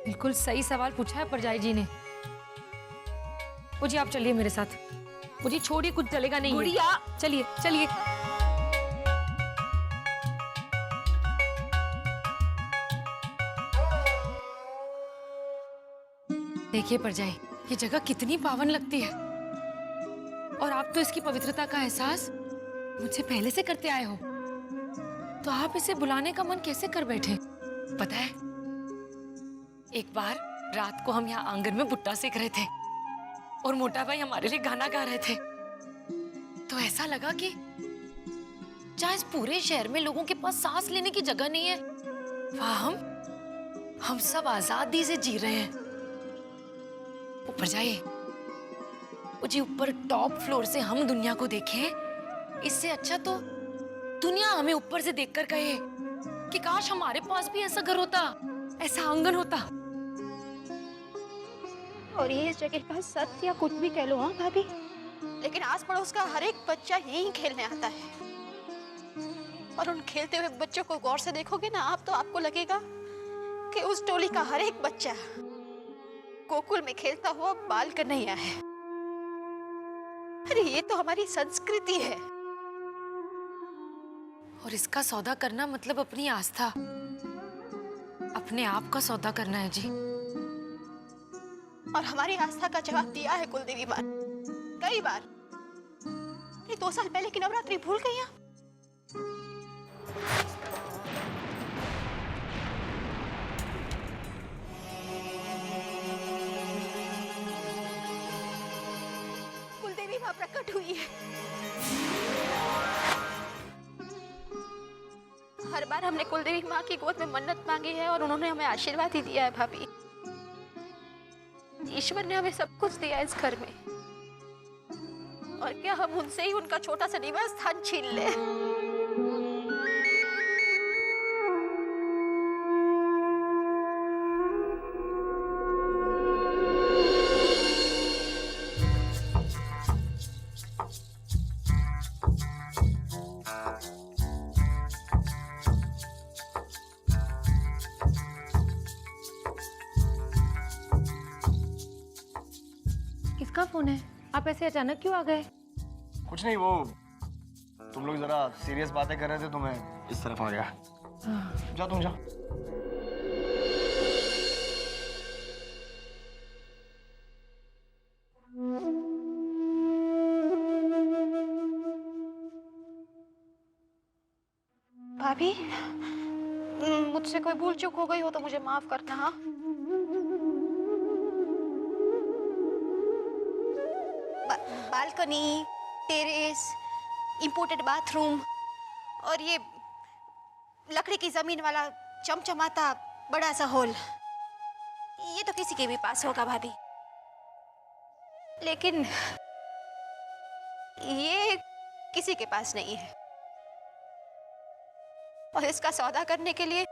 बिल्कुल सही सवाल पूछा है परजाई जी ने। जी आप चलिए मेरे साथ। मुझे छोड़िए, कुछ चलेगा नहीं। गुड़िया चलिए चलिए। देखिए परजाई, ये जगह कितनी पावन लगती है और आप तो इसकी पवित्रता का एहसास मुझसे पहले से करते आए हो, तो आप इसे बुलाने का मन कैसे कर बैठे? पता है, एक बार रात को हम यहाँ आंगन में बुट्टा सेक रहे थे और मोटा भाई हमारे लिए गाना गा रहे थे, तो ऐसा लगा कि जहाँ इस पूरे शहर में लोगों के पास सांस लेने की जगह नहीं है, वहां हम सब आजादी से जी रहे हैं। ऊपर जाइए, जी ऊपर टॉप फ्लोर से हम दुनिया को देखें, इससे अच्छा तो दुनिया हमें ऊपर से देखकर कहे कि काश हमारे पास भी ऐसा घर होता, ऐसा आंगन होता। और ये इस जगह का सत्य या कुछ भी कह लो हाँ भाभी, लेकिन आस पड़ोस का हर एक बच्चा यहीं खेलने आता है। और उन खेलते हुए बच्चों को गौर से देखोगे ना आप, तो आपको लगेगा कि उस टोली का हर एक बच्चा गोकुल में खेलता हुआ बाल कन्हैया है। अरे ये तो हमारी संस्कृति है। और इसका सौदा करना मतलब अपनी आस्था, अपने आप का सौदा करना है जी। और हमारी आस्था का जवाब दिया है कुलदेवी माँ कई बार। 2 साल पहले की नवरात्रि भूल गई आप? कुलदेवी माँ प्रकट हुई है। हर बार हमने कुलदेवी माँ की गोद में मन्नत मांगी है और उन्होंने हमें आशीर्वाद ही दिया है भाभी। ईश्वर ने हमें सब कुछ दिया इस घर में, और क्या हम उनसे ही उनका छोटा सा निवास स्थान छीन ले? किसका फोन है? आप ऐसे अचानक क्यों आ गए? कुछ नहीं, वो तुम लोग जरा सीरियस बातें कर रहे थे तो मैं इस तरफ आ गया। जाओ तुम जाओ। भाभी, मुझसे कोई भूल चूक हो गई हो तो मुझे माफ करना। हाँ, बालकनी, टेरेस, इंपोर्टेड बाथरूम और ये लकड़ी की जमीन वाला चमचमाता बड़ा सा हॉल, ये तो किसी के भी पास होगा भाभी, लेकिन ये किसी के पास नहीं है। और इसका सौदा करने के लिए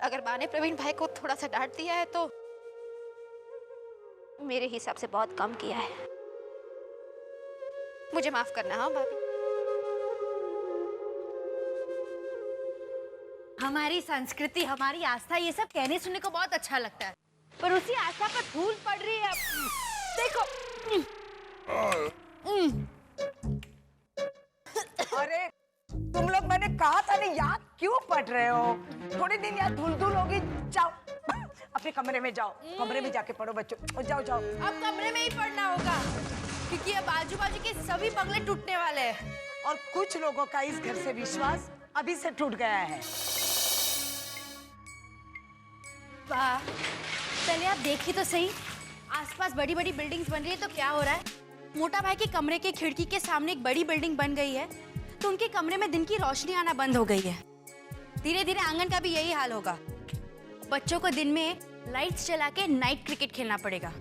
अगर माँ ने प्रवीण भाई को थोड़ा सा डांट दिया है तो मेरे हिसाब से बहुत कम किया है। मुझे माफ करना। हाँ भाभी। हमारी संस्कृति, हमारी आस्था, ये सब कहने सुनने को बहुत अच्छा लगता है, पर उसी आस्था पर धूल पड़ रही है। देखो। अरे तुम लोग, मैंने कहा था ना, यहाँ क्यों पढ़ रहे हो? थोड़े दिन यहाँ धूल धूल होगी। जाओ अपने कमरे में जाओ, कमरे में जाके पढ़ो बच्चों। जाओ जाओ। अब कमरे में ही पढ़ना होगा क्योंकि अब आजू बाजू के सभी बंगले टूटने वाले हैं। और कुछ लोगों का इस घर से विश्वास अभी से टूट गया है। वाह, पहले आप देखिए तो सही, आसपास बड़ी बड़ी बिल्डिंग्स बन रही है तो क्या हो रहा है? मोटा भाई के कमरे के खिड़की के सामने एक बड़ी बिल्डिंग बन गई है तो उनके कमरे में दिन की रोशनी आना बंद हो गई है। धीरे धीरे आंगन का भी यही हाल होगा। बच्चों को दिन में लाइट्स जला के नाइट क्रिकेट खेलना पड़ेगा।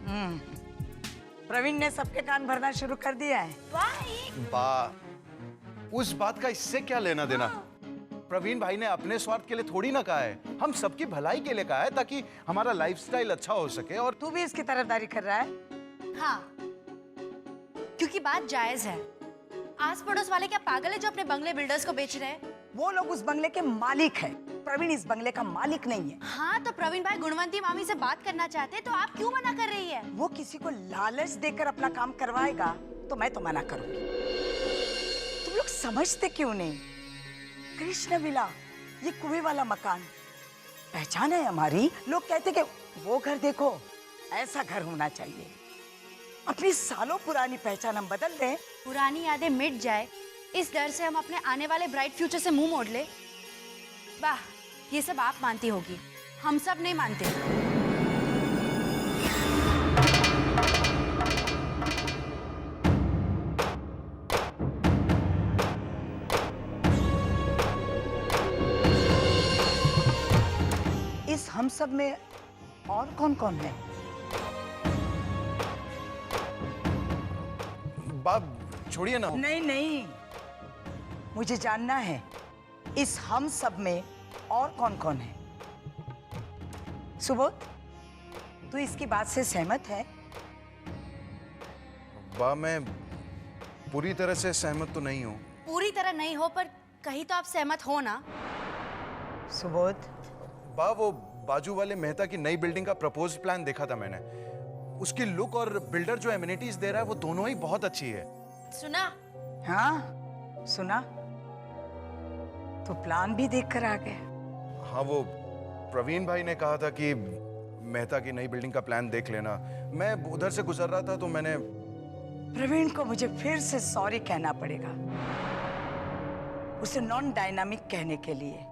प्रवीण ने सबके कान भरना शुरू कर दिया है। उस बात का इससे क्या लेना देना? प्रवीण भाई ने अपने स्वार्थ के लिए थोड़ी ना कहा है, हम सबकी भलाई के लिए कहा है ताकि हमारा लाइफस्टाइल अच्छा हो सके। और तू भी इसकी तरफदारी कर रहा है? हाँ, क्योंकि बात जायज है। आस पड़ोस वाले क्या पागल है जो अपने बंगले बिल्डर्स को बेच रहे हैं? वो लोग उस बंगले के मालिक है, प्रवीण इस बंगले का मालिक नहीं है। हाँ तो प्रवीण भाई गुणवंती मामी से बात करना चाहते हैं तो आप क्यों मना कर रही है? वो किसी को लालच देकर अपना काम करवाएगा तो मैं तो मना करूंगी। तुम लोग समझते क्यों नहीं? कृष्ण विला, ये कुएं वाला मकान पहचान है हमारी। लोग कहते कि वो घर देखो, ऐसा घर होना चाहिए। अपनी सालों पुरानी पहचान हम बदल दें। पुरानी यादें मिट जाए इस डर से हम अपने आने वाले ब्राइट फ्यूचर से मुंह मोड़ ले। वाह, ये सब आप मानती होगी, हम सब नहीं मानते। इस हम सब में और कौन कौन है? बाप छोड़िए ना। नहीं नहीं, मुझे जानना है इस हम सब में और कौन कौन है। सुबोध, तू इसकी बात से सहमत है? बा मैं पूरी तरह से सहमत तो नहीं हूँ। पूरी तरह नहीं हो पर कहीं तो आप सहमत हो ना? सुबोध, बा वो बाजू वाले मेहता की नई बिल्डिंग का प्रपोज प्लान देखा था मैंने। उसकी लुक और बिल्डर जो एमिनिटीज दे रहा है वो दोनों ही बहुत अच्छी है। सुना? हाँ सुना। तो प्लान भी देखकर आ गए? हाँ, वो प्रवीण भाई ने कहा था कि मेहता की नई बिल्डिंग का प्लान देख लेना। मैं उधर से गुजर रहा था तो मैंने। प्रवीण को मुझे फिर से सॉरी कहना पड़ेगा उसे नॉन डायनामिक कहने के लिए।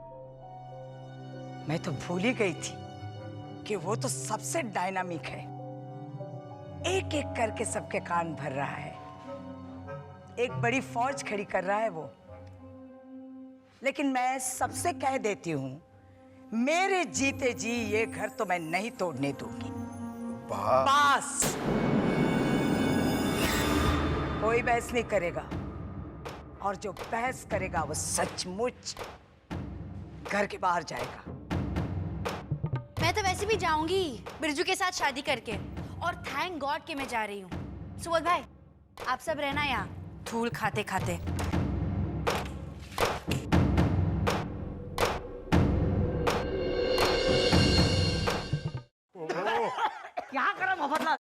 मैं तो भूल ही गई थी कि वो तो सबसे डायनामिक है। एक एक करके सबके कान भर रहा है, एक बड़ी फौज खड़ी कर रहा है वो। लेकिन मैं सबसे कह देती हूं, मेरे जीते जी ये घर तो मैं नहीं तोड़ने दूंगी। बस, कोई बहस नहीं करेगा, और जो बहस करेगा वो सचमुच घर के बाहर जाएगा। मैं तो वैसे भी जाऊंगी बिरजू के साथ शादी करके, और थैंक गॉड कि मैं जा रही हूँ। सुबोध भाई, आप सब रहना यहाँ धूल खाते खाते। क्या करा मोहब्बत?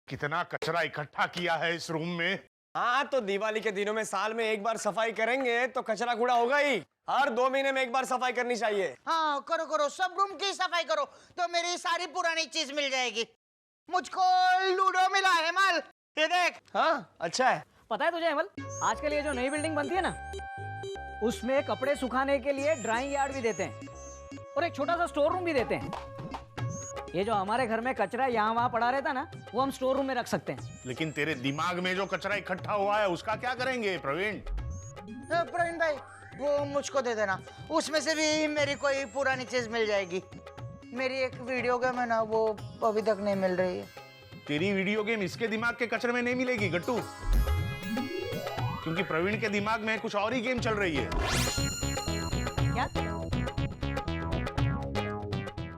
कितना कचरा इकट्ठा किया है इस रूम में। हाँ, तो दिवाली के दिनों में साल में एक बार सफाई करेंगे तो कचरा कूड़ा होगा ही। हर 2 महीने में एक बार सफाई करनी चाहिए। हाँ करो करो, सब रूम की सफाई करो तो मेरी सारी पुरानी चीज मिल जाएगी। मुझको लूडो मिला है माल, ये देख। हाँ, अच्छा है। पता है तुझे हेमल, आजकल ये जो नई बिल्डिंग बनती है ना, उसमें कपड़े सुखाने के लिए ड्राइंग यार्ड भी देते हैं और एक छोटा सा स्टोर रूम भी देते हैं। ये जो हमारे घर में कचरा यहाँ वहाँ पड़ा रहता ना, वो हम स्टोर रूम में रख सकते हैं। लेकिन तेरे दिमाग में जो कचरा इकट्ठा हुआ है उसका क्या करेंगे प्रवीण? प्रवीण भाई, वो मुझको दे देना, उसमें से भी मेरी कोई पुरानी चीज मिल जाएगी। मेरी एक वीडियो गेम है ना, वो अभी तक नहीं मिल रही है। तेरी वीडियो गेम इसके दिमाग के कचरे में नहीं मिलेगी गट्टू, क्योंकि प्रवीण के दिमाग में कुछ और ही गेम चल रही है। क्या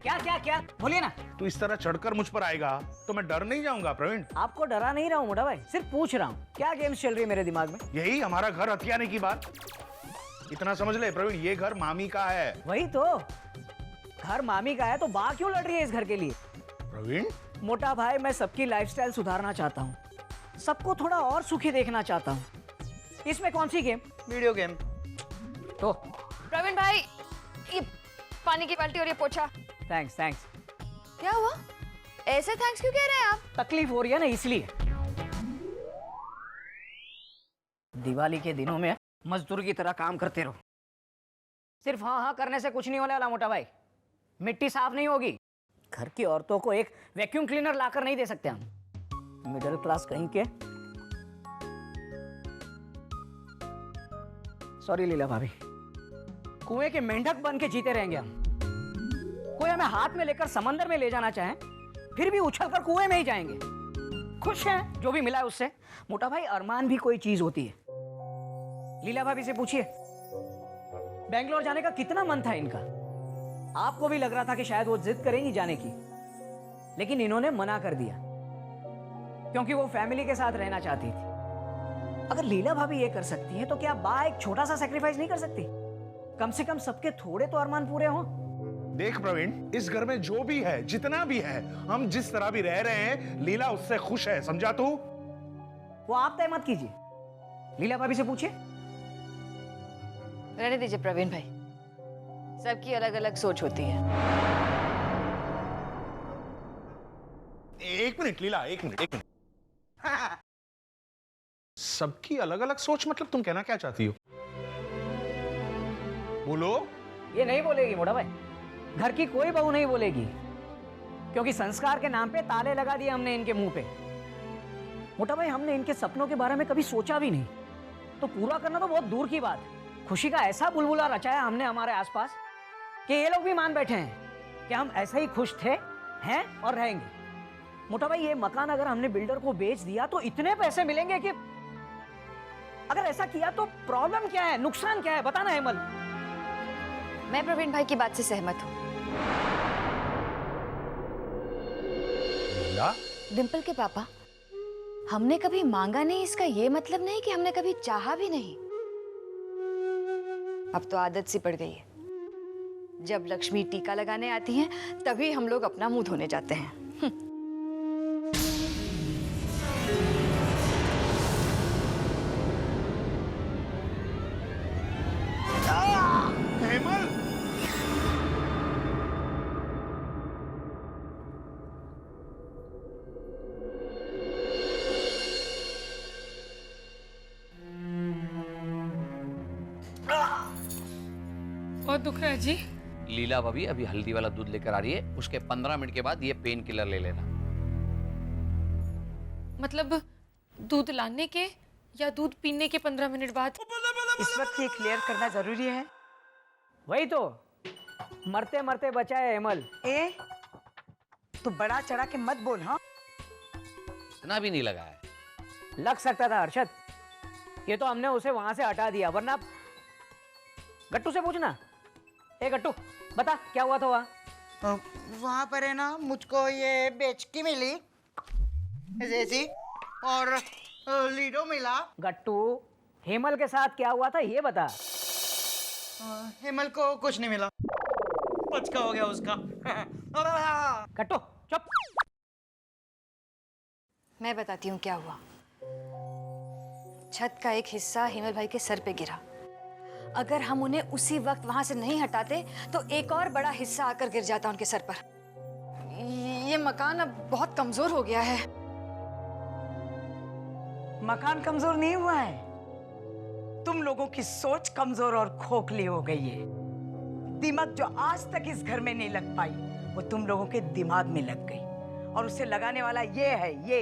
क्या क्या क्या बोलिए ना। तू इस तरह चढ़कर मुझ पर आएगा तो मैं डर नहीं जाऊंगा प्रवीण। आपको डरा नहीं रहा हूँ मोटा भाई, सिर्फ पूछ रहा हूँ क्या गेम्स चल रही है मेरे दिमाग में। यही हमारा घर हथियाने की बात। इतना समझ ले प्रवीण, ये घर मामी का है। वही तो, घर मामी का है तो बा क्यों लड़ रही है इस घर के लिए? प्रवीण, मोटा भाई, मैं सबकी लाइफस्टाइल सुधारना चाहता हूँ, सबको थोड़ा और सुखी देखना चाहता हूँ। इसमें कौन सी गेम? Video game. तो प्रवीण भाई, ये पानी की बाल्टी और ये पोछा। Thanks thanks. क्या हुआ? ऐसे थैंक्स क्यों कह रहे हैं आप? तकलीफ हो रही है ना इसलिए। दिवाली के दिनों में मजदूर की तरह काम करते रहो। सिर्फ हाँ हाँ करने से कुछ नहीं होने वाला मोटा भाई। मिट्टी साफ नहीं होगी। घर की औरतों को एक वैक्यूम क्लीनर लाकर नहीं दे सकते हम, मिडिल क्लास कहीं के। सॉरी लीला भाभी, कुएं के मेंढक बन के जीते रहेंगे हम। कोई हमें हाथ में लेकर समंदर में ले जाना चाहे, फिर भी उछलकर कुएं में ही जाएंगे। खुश हैं जो भी मिला है उससे। मोटा भाई, अरमान भी कोई चीज होती है। लीला भाभी से पूछिए, बेंगलोर जाने का कितना मन था इनका। आपको भी लग रहा था कि शायद वो जिद करेंगी जाने की, लेकिन इन्होंने मना कर दिया क्योंकि वो फैमिली के साथ रहना चाहती थी। अगर लीला भाभी ये कर सकती है तो क्या बा एक छोटा सा सेक्रीफाइस नहीं कर सकती? कम से कम सबके थोड़े तो अरमान पूरे हों। देख प्रवीण, इस घर में जो भी है, जितना भी है, हम जिस तरह भी रह रहे हैं, लीला उससे खुश है, समझा तू? वो आप तय मत कीजिए, लीला भाभी से पूछिए। रहने दीजिए प्रवीण भाई, सबकी अलग अलग सोच होती है। एक मिनट लीला, एक मिनट। सबकी अलग अलग सोच मतलब तुम कहना क्या चाहती हो? बोलो। ये नहीं बोलेगी मोटा भाई, घर की कोई बहू नहीं बोलेगी, क्योंकि संस्कार के नाम पे ताले लगा दिए हमने इनके मुंह पे। मोटा भाई, हमने इनके सपनों के बारे में कभी सोचा भी नहीं, तो पूरा करना तो बहुत दूर की बात। खुशी का ऐसा बुलबुला रचाया हमने हमारे आसपास कि ये लोग भी मान बैठे हैं कि हम ऐसे ही खुश थे, हैं और रहेंगे। मोटा भाई, ये मकान अगर हमने बिल्डर को बेच दिया तो इतने पैसे मिलेंगे कि अगर ऐसा किया तो प्रॉब्लम क्या है, नुकसान क्या है, बताना हेमल। मैं प्रवीण भाई की बात से सहमत हूँ। डिंपल के पापा, हमने कभी मांगा नहीं, इसका ये मतलब नहीं कि हमने कभी चाहा भी नहीं। अब तो आदत सी पड़ गई है, जब लक्ष्मी टीका लगाने आती हैं तभी हम लोग अपना मुंह धोने जाते हैं। हेमल, बहुत दुख रहा है जी। लीला भाभी अभी हल्दी वाला दूध लेकर आ रही है, उसके 15 मिनट के बाद ये पेन किलर ले लेना। मतलब दूध लाने के या दूध पीने के 15 मिनट बाद? इस वक्त ये क्लियर करना जरूरी है। वही तो, मरते मरते बचा है हेमल। ए, तू बड़ा चढ़ा के मत बोल। हाँ, इतना भी नहीं लगा है। लग सकता था हर्षद, ये तो हमने उसे वहां से हटा दिया, वरना गट्टू से पूछना। ए गट्टू, बता क्या हुआ था वहां? वहां पर है ना, मुझको ये बेचकी मिली जैसी, और लीडो मिला। गट्टू, हेमल के साथ क्या हुआ था ये बता। हेमल को कुछ नहीं मिला, पचका हो गया उसका। गट्टू चुप। मैं बताती हूँ क्या हुआ। छत का एक हिस्सा हेमल भाई के सर पे गिरा। अगर हम उन्हें उसी वक्त वहां से नहीं हटाते तो एक और बड़ा हिस्सा आकर गिर जाता उनके सर पर। ये मकान अब बहुत कमजोर हो गया है। मकान कमजोर नहीं हुआ है, तुम लोगों की सोच कमजोर और खोखली हो गई है। दिमाग जो आज तक इस घर में नहीं लग पाई, वो तुम लोगों के दिमाग में लग गई, और उसे लगाने वाला ये है ये।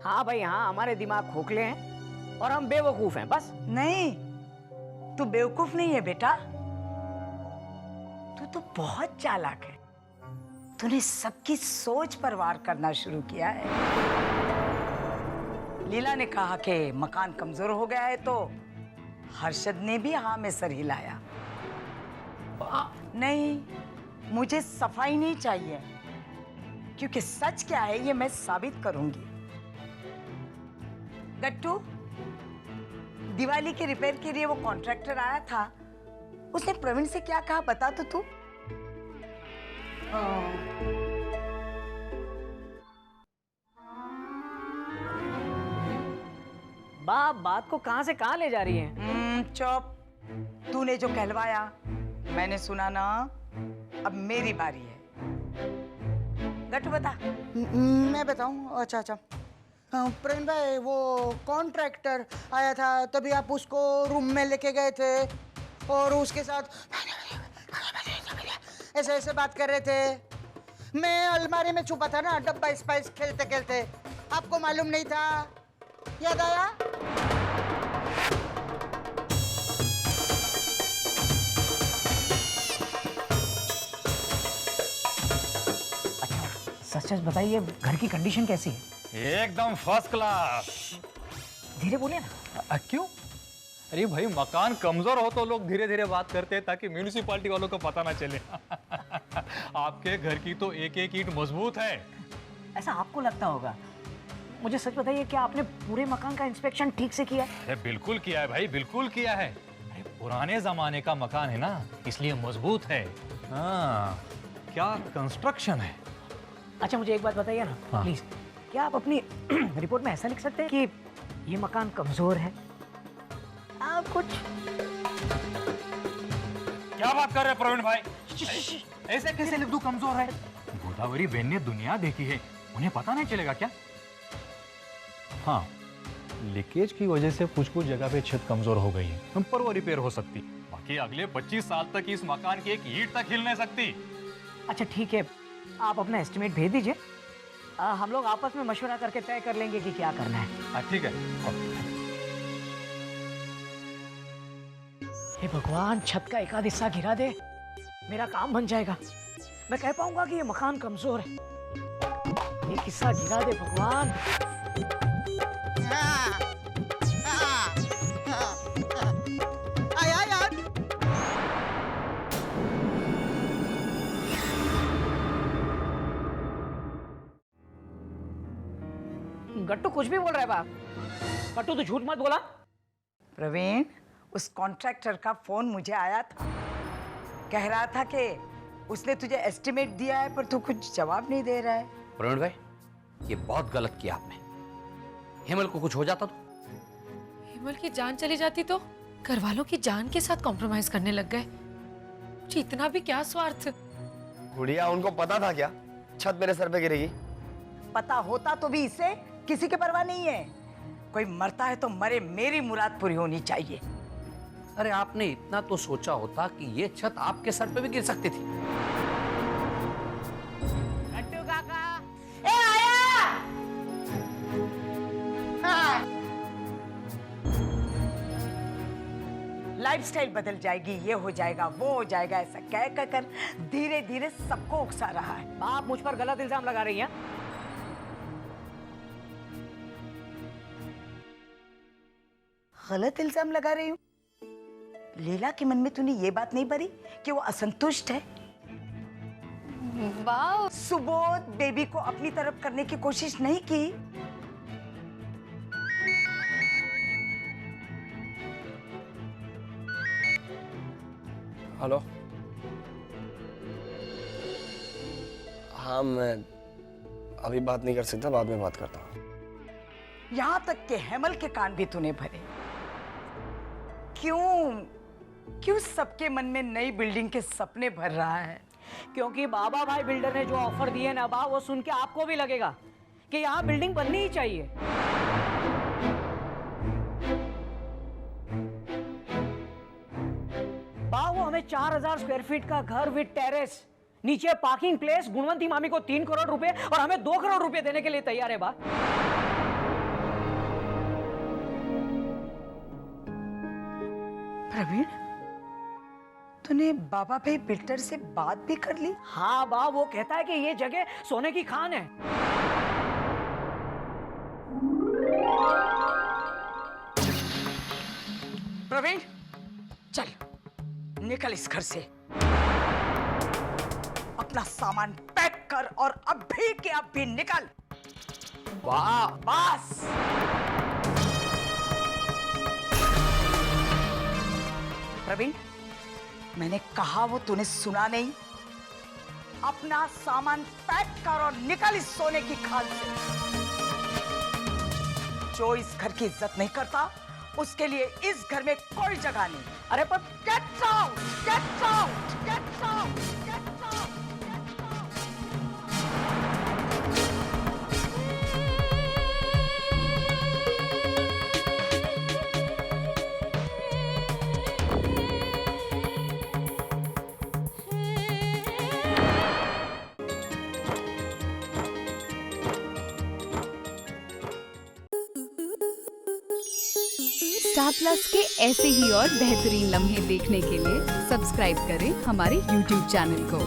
हाँ भाई हाँ, हमारे दिमाग खोखले हैं और हम बेवकूफ हैं बस। नहीं, तू बेवकूफ नहीं है बेटा, तू तो बहुत चालाक है। तूने सबकी सोच पर वार करना शुरू किया है। लीला ने कहा कि मकान कमजोर हो गया है, तो हर्षद ने भी हाँ में सर हिलाया। नहीं, मुझे सफाई नहीं चाहिए, क्योंकि सच क्या है ये मैं साबित करूंगी। गट्टू, दिवाली के रिपेयर के लिए वो कॉन्ट्रैक्टर आया था, उसने प्रवीण से क्या कहा बता तो तू। बात को कहां से कहां ले जा रही हैं? चुप। तूने जो कहलवाया मैंने सुना ना, अब मेरी बारी है। गट्टू बता। मैं बताऊं? अच्छा अच्छा, प्रवीण भाई, वो कॉन्ट्रैक्टर आया था, तभी आप उसको रूम में लेके गए थे और उसके साथ ऐसे ऐसे बात कर रहे थे। मैं अलमारी में छुपा था ना, डब्बा स्पाइस खेलते खेलते, आपको मालूम नहीं था? याद आया? सच सच बताइए, घर की कंडीशन कैसी है? एकदम फर्स्ट क्लास। धीरे बोलिए ना। क्यों? अरे भाई, मकान कमजोर हो तो लोग धीरे धीरे बात करते हैं ताकि म्यूनिसिपैलिटी वालों को पता ना चले। आपके घर की तो एक एक ईंट मजबूत है। ऐसा आपको लगता होगा, मुझे सच बताइए, क्या आपने पूरे मकान का इंस्पेक्शन ठीक से किया है? अरे बिल्कुल किया है भाई, बिल्कुल किया है। अरे पुराने जमाने का मकान है ना, इसलिए मजबूत है। हाँ, क्या कंस्ट्रक्शन है। अच्छा मुझे एक बात बताइए ना, हाँ। प्लीज, क्या आप अपनी रिपोर्ट में ऐसा लिख सकते हैं कि ये मकान कमजोर है? कुछ क्या बात कर रहे हैं प्रवीण भाई? ऐसे कैसे लिख दूं कमजोर है? गोदावरी बहन ने दुनिया देखी है, उन्हें पता नहीं चलेगा क्या? हाँ, लीकेज की वजह से कुछ कुछ जगह पे छत कमजोर हो गई है, पर वो रिपेयर हो सकती। बाकी अगले 25 साल तक इस मकान की एक ईंट तक हिल नहीं सकती। अच्छा ठीक है, आप अपना एस्टिमेट भेज दीजिए, हम लोग आपस में मशवरा करके तय कर लेंगे कि क्या करना है। ठीक है। हे भगवान, छत का एक आध हिस्सा गिरा दे, मेरा काम बन जाएगा। मैं कह पाऊंगा कि ये मकान कमजोर है। एक हिस्सा गिरा दे भगवान। गट्टू कुछ भी बोल रहा है बाप। गट्टू तो झूठ मत बोला। प्रवीण, उस कॉन्ट्रैक्टर का फोन मुझे आया था, कह रहा था कि उसने तुझे एस्टिमेट दिया है पर तू कुछ जवाब नहीं दे रहा है। प्रवीण भाई, ये बहुत गलत किया आपने। हेमल को कुछ हो जाता तो? हेमल की जान चली जाती तो घर वालों की जान के साथ कॉम्प्रोमाइज करने लग गए। मुझे इतना भी क्या स्वार्थ। गुड़िया, उनको पता था क्या छत मेरे सर पे गिरेगी? पता होता तो भी इसे किसी की परवाह नहीं है। कोई मरता है तो मरे, मेरी मुराद पूरी होनी चाहिए। अरे आपने इतना तो सोचा होता कि ये छत आपके सर पे भी गिर सकती थी। गट्टू काका, ए आया! हाँ। लाइफस्टाइल बदल जाएगी, ये हो जाएगा, वो हो जाएगा, ऐसा कह कर धीरे धीरे सबको उकसा रहा है। आप मुझ पर गलत इल्जाम लगा रही हैं। गलत इल्जाम लगा रही हूँ? लीला के मन में तूने ये बात नहीं भरी कि वो असंतुष्ट है? वाह, सुबोध बेबी को अपनी तरफ करने की कोशिश नहीं की? हेलो। हाँ, मैं अभी बात नहीं कर सकता, बाद में बात करता हूँ। यहां तक के हेमल के कान भी तूने भरे। क्यों सबके मन में नई बिल्डिंग के सपने भर रहा है? क्योंकि बाबा भाई बिल्डर ने जो ऑफर दिए ना बा, वो सुन के आपको भी लगेगा कि यहाँ बिल्डिंग बननी ही चाहिए। बा, वो हमें 4000 स्क्वायर फीट का घर विद टेरेस, नीचे पार्किंग प्लेस, गुणवंती मामी को 3 करोड़ रुपए और हमें 2 करोड़ रुपए देने के लिए तैयार है बा। प्रवीण, तूने बाबा भाई बिल्डर से बात भी कर ली? हाँ बा, वो कहता है कि ये जगह सोने की खान है। प्रवीण, चल निकल इस घर से। अपना सामान पैक कर और अभी के अभी निकल। वाह, बस। प्रवीण, मैंने कहा वो तूने सुना नहीं? अपना सामान पैक कर और निकल इस सोने की खान से। जो इस घर की इज्जत नहीं करता, उसके लिए इस घर में कोई जगह नहीं। अरे पर get out, get out, get out, get out. Star plus के ऐसे ही और बेहतरीन लम्हे देखने के लिए सब्सक्राइब करें हमारे YouTube चैनल को।